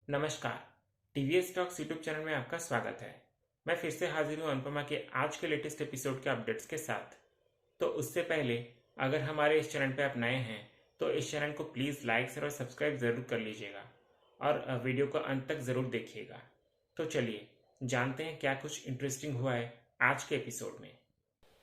नमस्कार। TVS talks YouTube channel में आपका स्वागत है। मैं फिर से हाजिर हूँ अनुपमा के आज के लेटेस्ट एपिसोड के अपडेट्स के साथ। तो उससे पहले अगर हमारे इस चैनल पे आप नए हैं तो इस चैनल को प्लीज़ लाइक शेयर और सब्सक्राइब ज़रूर कर लीजिएगा और वीडियो को अंत तक ज़रूर देखिएगा। तो चलिए जानते हैं क्या कुछ इंटरेस्टिंग हुआ है आज के एपिसोड में।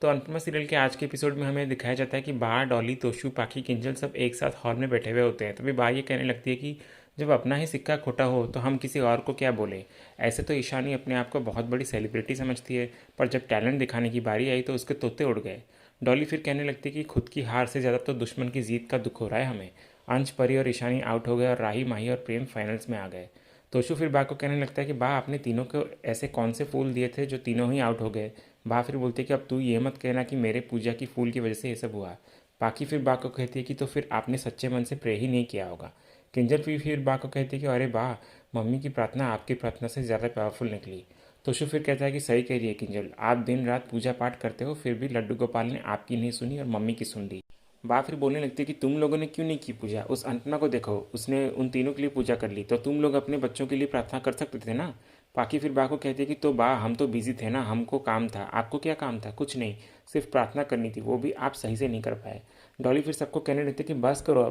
तो अनुपमा सीरियल के आज के एपिसोड में हमें दिखाया जाता है कि बा, डॉली, तोशु, पाखी, किंजल सब एक साथ हॉल में बैठे हुए होते हैं। तभी बा ये कहने लगती है कि जब अपना ही सिक्का खोटा हो तो हम किसी और को क्या बोले। ऐसे तो ईशानी अपने आप को बहुत बड़ी सेलिब्रिटी समझती है, पर जब टैलेंट दिखाने की बारी आई तो उसके तोते उड़ गए। डॉली फिर कहने लगती है कि खुद की हार से ज़्यादा तो दुश्मन की जीत का दुख हो रहा है हमें। अंश, परी और ईशानी आउट हो गए और राही, माही और प्रेम फाइनल्स में आ गए। तोशु फिर बा को कहने लगता है कि बा, आपने तीनों को ऐसे कौन से फूल दिए थे जो तीनों ही आउट हो गए। बा फिर बोलती है कि अब तू ये मत कहना कि मेरे पूजा की फूल की वजह से ये सब हुआ। पाखी फिर बा को कहती है कि तो फिर आपने सच्चे मन से प्रे ही नहीं किया होगा। किंजल फिर बा को कहती है कि अरे बा, मम्मी की प्रार्थना आपकी प्रार्थना से ज़्यादा पावरफुल निकली। तोशु फिर कहता है कि सही कह रही है किंजल, आप दिन रात पूजा पाठ करते हो फिर भी लड्डू गोपाल ने आपकी नहीं सुनी और मम्मी की सुन ली। बा फिर बोलने लगती है कि तुम लोगों ने क्यों नहीं की पूजा। उस अंतना को देखो, उसने उन तीनों के लिए पूजा कर ली, तो तुम लोग अपने बच्चों के लिए प्रार्थना कर सकते थे ना। पाकी फिर बा को कहती है कि तो बा, हम तो बिजी थे ना, हमको काम था। आपको क्या काम था? कुछ नहीं, सिर्फ प्रार्थना करनी थी, वो भी आप सही से नहीं कर पाए। डॉली फिर सबको कहने लगती है कि बस करो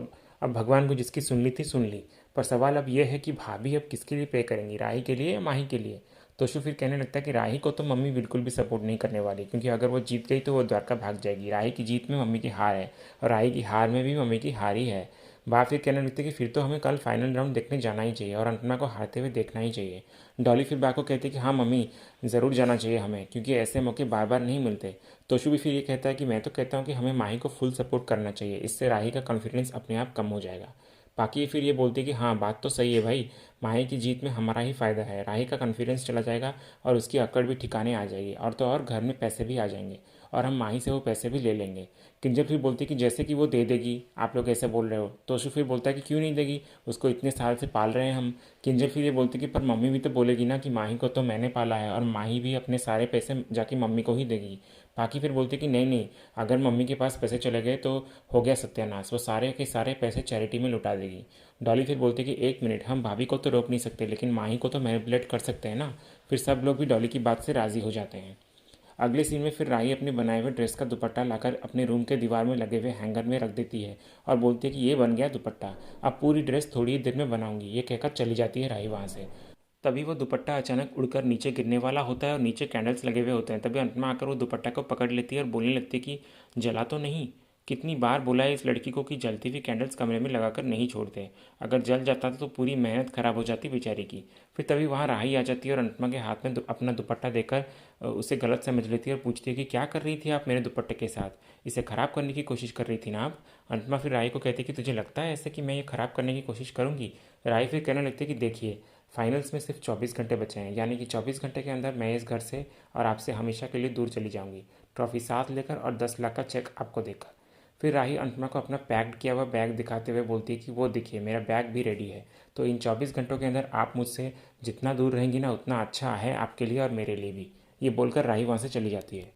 अब भगवान को जिसकी सुन ली थी सुन ली। पर सवाल अब यह है कि भाभी अब किसके लिए प्रे करेंगी, राही के लिए या माही के लिए। तोशु फिर कहने लगता है कि राही को तो मम्मी बिल्कुल भी सपोर्ट नहीं करने वाली, क्योंकि अगर वो जीत गई तो वो द्वारका भाग जाएगी। राही की जीत में मम्मी की हार है और राही की हार में भी मम्मी की हार ही है। बा फिर कहने लगती है कि फिर तो हमें कल फाइनल राउंड देखने जाना ही चाहिए और अंतना को हारते हुए देखना ही चाहिए। डॉली फिर बा को कहती है कि हाँ मम्मी, ज़रूर जाना चाहिए हमें, क्योंकि ऐसे मौके बार बार नहीं मिलते। तोशु भी फिर ये कहता है कि मैं तो कहता हूँ कि हमें माही को फुल सपोर्ट करना चाहिए, इससे राही का कॉन्फिडेंस अपने आप कम हो जाएगा। बाकी फिर ये बोलती है कि हाँ बात तो सही है भाई, माही की जीत में हमारा ही फ़ायदा है, राही का कॉन्फिडेंस चला जाएगा और उसकी अकड़ भी ठिकाने आ जाएगी, और तो और घर में पैसे भी आ जाएंगे और हम माही से वो पैसे भी ले लेंगे। किंजल फिर बोलती है कि जैसे कि वो दे देगी, आप लोग ऐसे बोल रहे हो। तोशु फिर बोलता है कि क्यों नहीं देगी, उसको इतने साल से पाल रहे हैं हम। किंजल फिर ये बोलती है कि पर मम्मी भी तो बोलेगी ना कि माही को तो मैंने पाला है और माही भी अपने सारे पैसे जाके मम्मी को ही देगी। बाकी फिर बोलते कि नहीं नहीं, अगर मम्मी के पास पैसे चले गए तो हो गया सत्यानाश, वो सारे के सारे पैसे चैरिटी में लुटा देगी। डॉली फिर बोलती कि एक मिनट, हम भाभी को तो रोक नहीं सकते लेकिन माही को तो मैनिपुलेट कर सकते हैं ना। फिर सब लोग भी डॉली की बात से राज़ी हो जाते हैं। अगले सीन में फिर राही अपने बनाए हुए ड्रेस का दुपट्टा लाकर अपने रूम के दीवार में लगे हुए हैंगर में रख देती है और बोलती है कि ये बन गया दुपट्टा, अब पूरी ड्रेस थोड़ी ही देर में बनाऊंगी। ये कहकर चली जाती है राही वहाँ से। तभी वो दुपट्टा अचानक उड़कर नीचे गिरने वाला होता है और नीचे कैंडल्स लगे हुए होते हैं। तभी अंतमा आकर वो दुपट्टा को पकड़ लेती है और बोलने लगती है कि जला तो नहीं। कितनी बार बोला है इस लड़की को कि जलती हुई कैंडल्स कमरे में लगाकर नहीं छोड़ते, अगर जल जाता तो पूरी मेहनत खराब हो जाती बेचारी की। फिर तभी वहाँ राही आ जाती है और अंतमा के हाथ में अपना दुपट्टा देकर उसे गलत समझ लेती है और पूछती है कि क्या कर रही थी आप मेरे दुपट्टे के साथ, इसे ख़राब करने की कोशिश कर रही थी ना आप। अंतमा फिर राही को कहती है कि तुझे लगता है ऐसे कि मैं ये ख़राब करने की कोशिश करूँगी। राही फिर कहने लगती है कि देखिए, फाइनल्स में सिर्फ 24 घंटे बचे हैं, यानी कि 24 घंटे के अंदर मैं इस घर से और आपसे हमेशा के लिए दूर चली जाऊंगी, ट्रॉफी साथ लेकर और 10 लाख का चेक आपको देकर। फिर राही अंतमा को अपना पैक्ड किया हुआ बैग दिखाते हुए बोलती है कि वो देखिए, मेरा बैग भी रेडी है, तो इन 24 घंटों के अंदर आप मुझसे जितना दूर रहेंगी ना उतना अच्छा है आपके लिए और मेरे लिए भी। ये बोलकर राही वहाँ से चली जाती है।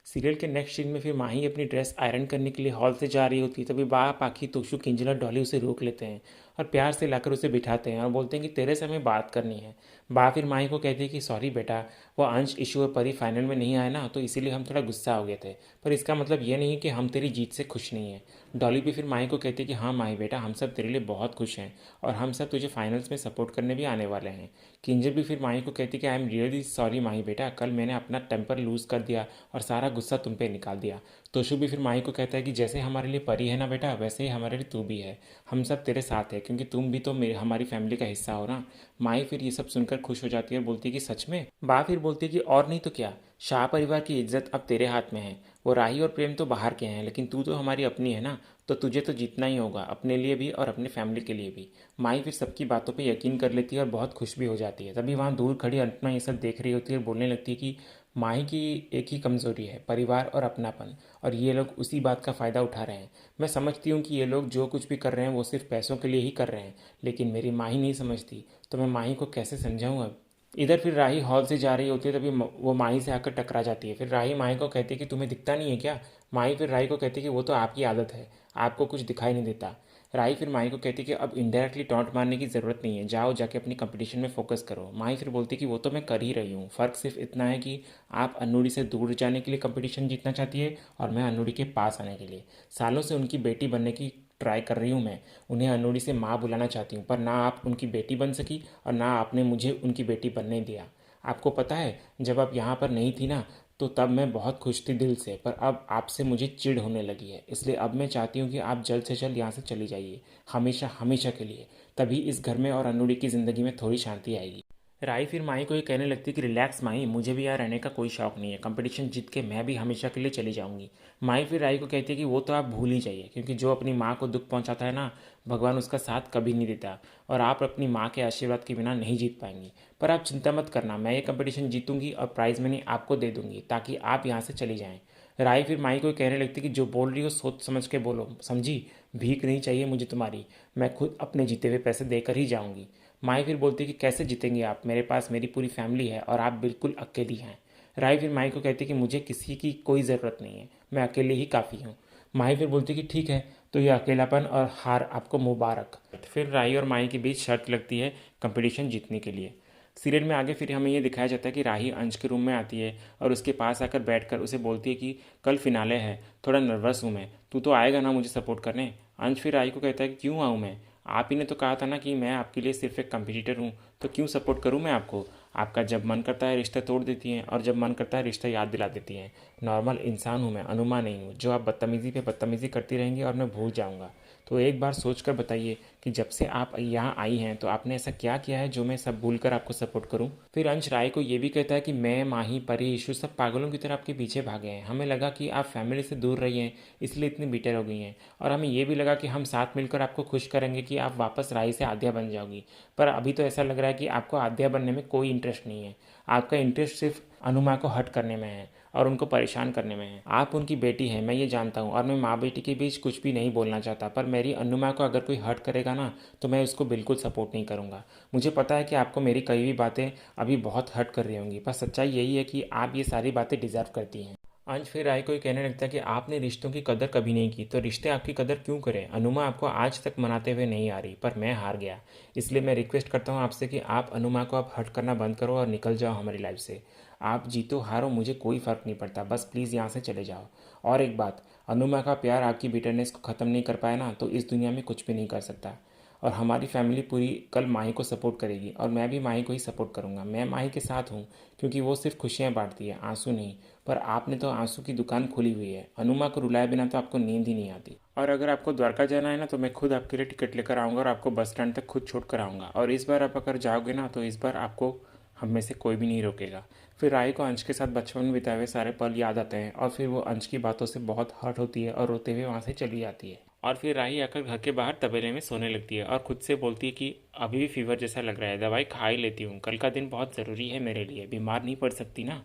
सीरियल के नेक्स्ट सीन में फिर माही अपनी ड्रेस आयरन करने के लिए हॉल से जा रही होती है। तभी बा, पाखी, तोशु, किंजल और डॉली उसे रोक लेते हैं और प्यार से लाकर उसे बिठाते हैं और बोलते हैं कि तेरे से हमें बात करनी है। बा फिर माही को कहती है कि सॉरी बेटा, वो अंश, इशू और परी फाइनल में नहीं आए ना, तो इसीलिए हम थोड़ा गुस्सा हो गए थे, पर इसका मतलब ये नहीं कि हम तेरी जीत से खुश नहीं हैं। डॉली भी फिर माही को कहती है कि हाँ माही बेटा, हम सब तेरे लिए बहुत खुश हैं और हम सब तुझे फाइनल्स में सपोर्ट करने भी आने वाले हैं। किंजल भी फिर माही को कहती है कि आई एम रियली सॉरी माही बेटा, कल मैंने अपना टेम्पर लूज़ कर दिया और सारा गुस्सा तुम पे निकाल दिया। तोशु भी फिर माही को कहता है कि जैसे हमारे लिए परी है ना बेटा, वैसे ही हमारे लिए तू भी है, हम सब तेरे साथ है, क्योंकि तुम भी तो हमारी फैमिली का हिस्सा हो ना। माही फिर ये सब सुनकर खुश हो जाती है और बोलती है कि सच में। बा फिर बोलती है कि और नहीं तो क्या, शाह परिवार की इज्जत अब तेरे हाथ में है। वो राही और प्रेम तो बाहर के हैं, लेकिन तू तो हमारी अपनी है ना, तो तुझे तो जीतना ही होगा, अपने लिए भी और अपने फैमिली के लिए भी। माही फिर सबकी बातों पे यकीन कर लेती है और बहुत खुश भी हो जाती है। तभी वहाँ दूर खड़ी अंतना ये सब देख रही होती है और बोलने लगती है कि माही की एक ही कमज़ोरी है, परिवार और अपनापन, और ये लोग उसी बात का फ़ायदा उठा रहे हैं। मैं समझती हूँ कि ये लोग जो कुछ भी कर रहे हैं वो सिर्फ पैसों के लिए ही कर रहे हैं, लेकिन मेरी माही नहीं समझती, तो मैं माही को कैसे समझाऊँ अब। इधर फिर राही हॉल से जा रही होती है, तभी वो माही से आकर टकरा जाती है। फिर राही माही को कहती है कि तुम्हें दिखता नहीं है क्या। माही फिर राही को कहती है कि वो तो आपकी आदत है, आपको कुछ दिखाई नहीं देता। राही फिर माही को कहती कि अब इनडायरेक्टली टॉन्ट मारने की ज़रूरत नहीं है, जाओ जाके अपनी कंपटीशन में फोकस करो। माही फिर बोलती कि वो तो मैं कर ही रही हूँ, फ़र्क सिर्फ इतना है कि आप अन्नूरी से दूर जाने के लिए कंपटीशन जीतना चाहती है और मैं अन्नूरी के पास आने के लिए। सालों से उनकी बेटी बनने की ट्राई कर रही हूँ मैं, उन्हें अन्नूरी से माँ बुलाना चाहती हूँ, पर ना आप उनकी बेटी बन सकी और ना आपने मुझे उनकी बेटी बनने दिया। आपको पता है, जब आप यहाँ पर नहीं थी ना, तो तब मैं बहुत खुश थी दिल से, पर अब आपसे मुझे चिढ़ होने लगी है। इसलिए अब मैं चाहती हूँ कि आप जल्द से जल्द यहाँ से चली जाइए, हमेशा हमेशा के लिए। तभी इस घर में और अन्नूरी की ज़िंदगी में थोड़ी शांति आएगी। राई फिर माही को ये कहने लगती कि रिलैक्स माही, मुझे भी यहाँ रहने का कोई शौक नहीं है, कंपटीशन जीत के मैं भी हमेशा के लिए चली जाऊंगी। माही फिर राई को कहती है कि वो तो आप भूल ही जाइए, क्योंकि जो अपनी माँ को दुख पहुंचाता है ना, भगवान उसका साथ कभी नहीं देता, और आप अपनी माँ के आशीर्वाद के बिना नहीं जीत पाएंगी। पर आप चिंता मत करना, मैं ये कंपटीशन जीतूंगी और प्राइज़ मनी आपको दे दूंगी, ताकि आप यहाँ से चली जाएँ। राई फिर माही को कहने लगती कि जो बोल रही हो सोच समझ के बोलो, समझी? भीख नहीं चाहिए मुझे तुम्हारी, मैं खुद अपने जीते हुए पैसे देकर ही जाऊंगी। माई फिर बोलती कि कैसे जीतेंगे आप, मेरे पास मेरी पूरी फैमिली है और आप बिल्कुल अकेली हैं। राई फिर माई को कहती कि मुझे किसी की कोई ज़रूरत नहीं है, मैं अकेले ही काफ़ी हूँ। माई फिर बोलती कि ठीक है, तो ये अकेलापन और हार आपको मुबारक। फिर राही और माई के बीच शर्त लगती है कंपटीशन जीतने के लिए। सीरियल में आगे फिर हमें ये दिखाया जाता है कि राही अंश के रूम में आती है और उसके पास आकर बैठकर उसे बोलती है कि कल फिनाले है, थोड़ा नर्वस हूँ मैं, तू तो आएगा ना मुझे सपोर्ट करने? अंश फिर राही को कहता है कि क्यों आऊँ मैं, आप ही ने तो कहा था ना कि मैं आपके लिए सिर्फ एक कंपटीटर हूँ, तो क्यों सपोर्ट करूँ मैं आपको? आपका जब मन करता है रिश्ता तोड़ देती हैं और जब मन करता है रिश्ता याद दिला देती हैं। नॉर्मल इंसान हूँ मैं, अनुमा नहीं हूँ जो आप बदतमीज़ी पे बदतमीज़ी करती रहेंगी और मैं भूल जाऊँगा। तो एक बार सोच कर बताइए कि जब से आप यहाँ आई हैं तो आपने ऐसा क्या किया है जो मैं सब भूल कर आपको सपोर्ट करूँ? फिर अंश राय को ये भी कहता है कि मैं, माही, परी, ईशु सब पागलों की तरह आपके पीछे भागे हैं। हमें लगा कि आप फैमिली से दूर रही हैं, इसलिए इतनी बिटर हो गई हैं, और हमें ये भी लगा कि हम साथ मिलकर आपको खुश करेंगे कि आप वापस राही से आद्या बन जाओगी। पर अभी तो ऐसा लग रहा है कि आपको आद्या बनने में कोई इंटरेस्ट नहीं है। आपका इंटरेस्ट सिर्फ अनुमा को हट करने में है और उनको परेशान करने में है। आप उनकी बेटी हैं, मैं ये जानता हूँ, और मैं माँ बेटी के बीच कुछ भी नहीं बोलना चाहता, पर मेरी अनुमा को अगर कोई हर्ट करेगा ना, तो मैं उसको बिल्कुल सपोर्ट नहीं करूँगा। मुझे पता है कि आपको मेरी कई भी बातें अभी बहुत हर्ट कर रही होंगी, पर सच्चाई यही है कि आप ये सारी बातें डिज़र्व करती हैं। अंश फिर राय को ये कहने लगता है कि आपने रिश्तों की कदर कभी नहीं की, तो रिश्ते आपकी कदर क्यों करें? अनुमा आपको आज तक मनाते हुए नहीं आ रही, पर मैं हार गया। इसलिए मैं रिक्वेस्ट करता हूँ आपसे कि आप अनुमा को अब हर्ट करना बंद करो और निकल जाओ हमारी लाइफ से। आप जीतो हारो मुझे कोई फ़र्क नहीं पड़ता, बस प्लीज़ यहाँ से चले जाओ। और एक बात, अनुमा का प्यार आपकी बिटरनेस को ख़त्म नहीं कर पाया ना, तो इस दुनिया में कुछ भी नहीं कर सकता। और हमारी फैमिली पूरी कल माही को सपोर्ट करेगी और मैं भी माही को ही सपोर्ट करूँगा। मैं माही के साथ हूँ, क्योंकि वो सिर्फ खुशियाँ बांटती है, आंसू नहीं। पर आपने तो आंसू की दुकान खोली हुई है। अनुमा को रुलाए बिना तो आपको नींद ही नहीं आती। और अगर आपको द्वारका जाना है ना, तो मैं खुद आपके लिए टिकट लेकर आऊँगा और आपको बस स्टैंड तक खुद छोड़ कर आऊँगा। और इस बार आप अगर जाओगे ना, तो इस बार आपको हम में से कोई भी नहीं रोकेगा। फिर राही को अंश के साथ बचपन में बिताए हुए सारे पल याद आते हैं और फिर वो अंश की बातों से बहुत हर्ट होती है और रोते हुए वहाँ से चली जाती है। और फिर राही आकर घर के बाहर तबेले में सोने लगती है और खुद से बोलती है कि अभी भी फीवर जैसा लग रहा है, दवाई खा ही लेती हूँ, कल का दिन बहुत ज़रूरी है मेरे लिए, बीमार नहीं पड़ सकती ना।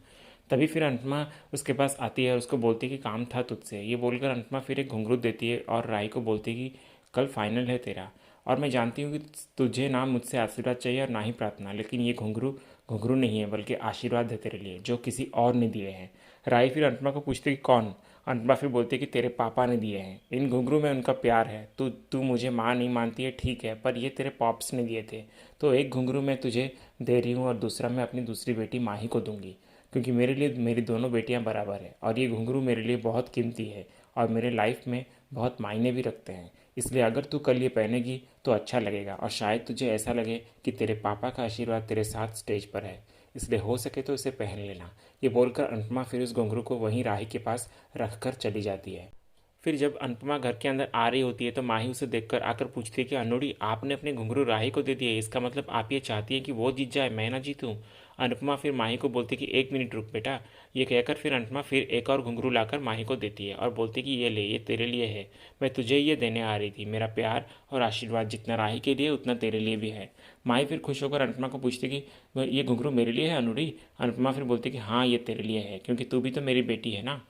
तभी फिर अनुपमा उसके पास आती है और उसको बोलती है कि काम था तुझसे। ये बोलकर अनुपमा फिर एक घुंघरू देती है और राही को बोलती है कि कल फाइनल है तेरा, और मैं जानती हूँ कि तुझे ना मुझसे आशीर्वाद चाहिए और ना ही प्रार्थना, लेकिन ये घुंघरू घुंघरू नहीं है बल्कि आशीर्वाद है तेरे लिए, जो किसी और ने दिए हैं। राही फिर अनुपमा को पूछती है कि कौन? अनुपमा फिर बोलती है कि तेरे पापा ने दिए हैं। इन घुंघरू में उनका प्यार है। तू तू मुझे माँ नहीं मानती है, ठीक है, पर ये तेरे पॉप्स ने दिए थे। तो एक घुंघरू मैं तुझे दे रही हूँ और दूसरा मैं अपनी दूसरी बेटी माही को दूंगी, क्योंकि मेरे लिए मेरी दोनों बेटियां बराबर है और ये घुंघरू मेरे लिए बहुत कीमती है और मेरे लाइफ में बहुत मायने भी रखते हैं। इसलिए अगर तू कल ये पहनेगी तो अच्छा लगेगा और शायद तुझे ऐसा लगे कि तेरे पापा का आशीर्वाद तेरे साथ स्टेज पर है, इसलिए हो सके तो इसे पहन लेना। ये बोलकर अनुपमा फिर उस घुंघरू को वहीं राही के पास रख कर चली जाती है। फिर जब अनुपमा घर के अंदर आ रही होती है तो माही उसे देखकर आकर पूछती है कि अनुड़ी, आपने अपने घुंघरू राही को दे दिए, इसका मतलब आप ये चाहती है कि वो जीत जाए, मैं ना जीतूं? अनुपमा फिर माही को बोलती है कि एक मिनट रुक बेटा। ये कहकर फिर अनुपमा फिर एक और घुंघरू लाकर माही को देती है और बोलती है कि ये ले, ये तेरे लिए है, मैं तुझे ये देने आ रही थी, मेरा प्यार और आशीर्वाद जितना राही के लिए उतना तेरे लिए भी है। माही फिर खुश होकर अनुपमा को पूछती कि ये घुंघरू मेरे लिए है अनुड़ी? अनुपमा फिर बोलती कि हाँ ये तेरे लिए है, क्योंकि तू भी तो मेरी बेटी है ना।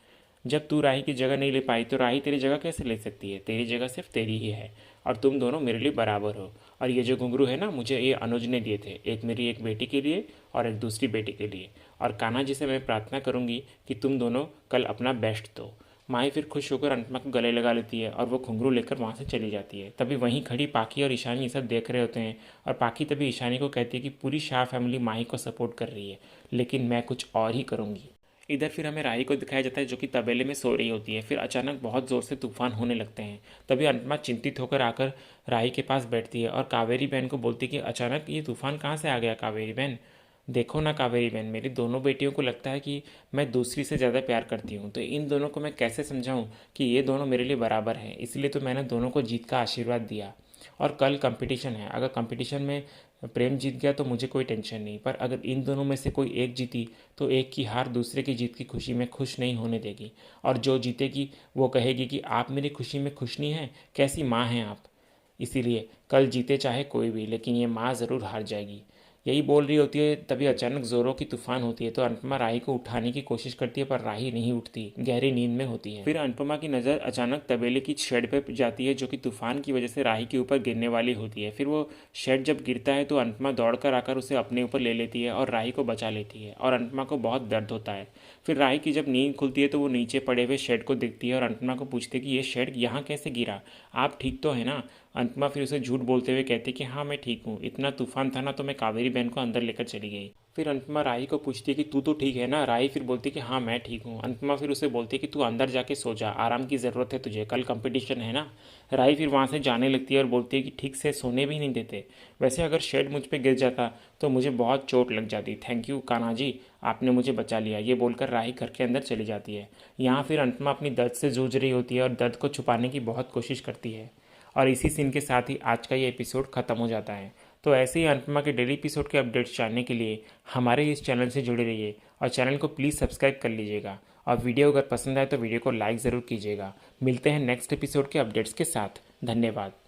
जब तू राही की जगह नहीं ले पाई तो राही तेरी जगह कैसे ले सकती है? तेरी जगह सिर्फ तेरी ही है और तुम दोनों मेरे लिए बराबर हो। और ये जो घुंघरू है ना, मुझे ये अनुज ने दिए थे, एक मेरी एक बेटी के लिए और एक दूसरी बेटी के लिए। और कान्हा जी से मैं प्रार्थना करूंगी कि तुम दोनों कल अपना बेस्ट दो। माही फिर खुश होकर अनुपमा को गले लगा लेती है और वो घुंघरू लेकर वहाँ से चली जाती है। तभी वहीं खड़ी पाखी और ईशानी ये सब देख रहे होते हैं और पाखी तभी ईशानी को कहती है कि पूरी शाह फैमिली माही को सपोर्ट कर रही है, लेकिन मैं कुछ और ही करूँगी। इधर फिर हमें राही को दिखाया जाता है जो कि तबेले में सो रही होती है। फिर अचानक बहुत ज़ोर से तूफान होने लगते हैं। तभी अनुपमा चिंतित होकर आकर राही के पास बैठती है और कावेरी बहन को बोलती है कि अचानक ये तूफान कहाँ से आ गया कावेरी बहन। देखो ना कावेरी बहन, मेरी दोनों बेटियों को लगता है कि मैं दूसरी से ज़्यादा प्यार करती हूँ, तो इन दोनों को मैं कैसे समझाऊँ कि ये दोनों मेरे लिए बराबर हैं। इसलिए तो मैंने दोनों को जीत का आशीर्वाद दिया। और कल कंपटीशन है, अगर कंपटीशन में प्रेम जीत गया तो मुझे कोई टेंशन नहीं, पर अगर इन दोनों में से कोई एक जीती तो एक की हार दूसरे की जीत की खुशी में खुश नहीं होने देगी। और जो जीतेगी वो कहेगी कि आप मेरी खुशी में खुश नहीं हैं, कैसी माँ हैं आप। इसीलिए कल जीते चाहे कोई भी, लेकिन ये माँ ज़रूर हार जाएगी। यही बोल रही होती है, तभी अचानक ज़ोरों की तूफान होती है। तो अनुपमा राही को उठाने की कोशिश करती है, पर राही नहीं उठती, गहरी नींद में होती है। फिर अनुपमा की नज़र अचानक तबेले की शेड पर जाती है जो कि तूफान की वजह से राही के ऊपर गिरने वाली होती है। फिर वो शेड जब गिरता है तो अनुपमा दौड़कर आकर उसे अपने ऊपर ले लेती है और राही को बचा लेती है और अनुपमा को बहुत दर्द होता है। फिर राही की जब नींद खुलती है तो वो नीचे पड़े हुए शेड को देखती है और अनुपमा को पूछती है कि ये शेड यहाँ कैसे गिरा, आप ठीक तो है ना। अनुपमा फिर उसे झूठ बोलते हुए कहती कि हाँ मैं ठीक हूँ, इतना तूफान था ना तो मैं कावेरी बहन को अंदर लेकर चली गई। फिर अनुपमा राही को पूछती है कि तू तो ठीक है ना। राही फिर बोलती है कि हाँ मैं ठीक हूँ। अनुपमा फिर उसे बोलती है कि तू अंदर जाके सो जा, आराम की ज़रूरत है तुझे, कल कंपटीशन है ना। राही फिर वहाँ से जाने लगती है और बोलती है कि ठीक से सोने भी नहीं देते, वैसे अगर शेड मुझ पर गिर जाता तो मुझे बहुत चोट लग जाती। थैंक यू कान्हा जी, आपने मुझे बचा लिया। ये बोलकर राही घर के अंदर चली जाती है। यहाँ फिर अनुपमा अपनी दर्द से जूझ रही होती है और दर्द को छुपाने की बहुत कोशिश करती है। और इसी सीन के साथ ही आज का ये एपिसोड ख़त्म हो जाता है। तो ऐसे ही अनुपमा के डेली एपिसोड के अपडेट्स जानने के लिए हमारे इस चैनल से जुड़े रहिए और चैनल को प्लीज़ सब्सक्राइब कर लीजिएगा। और वीडियो अगर पसंद आए तो वीडियो को लाइक ज़रूर कीजिएगा। मिलते हैं नेक्स्ट एपिसोड के अपडेट्स के साथ। धन्यवाद।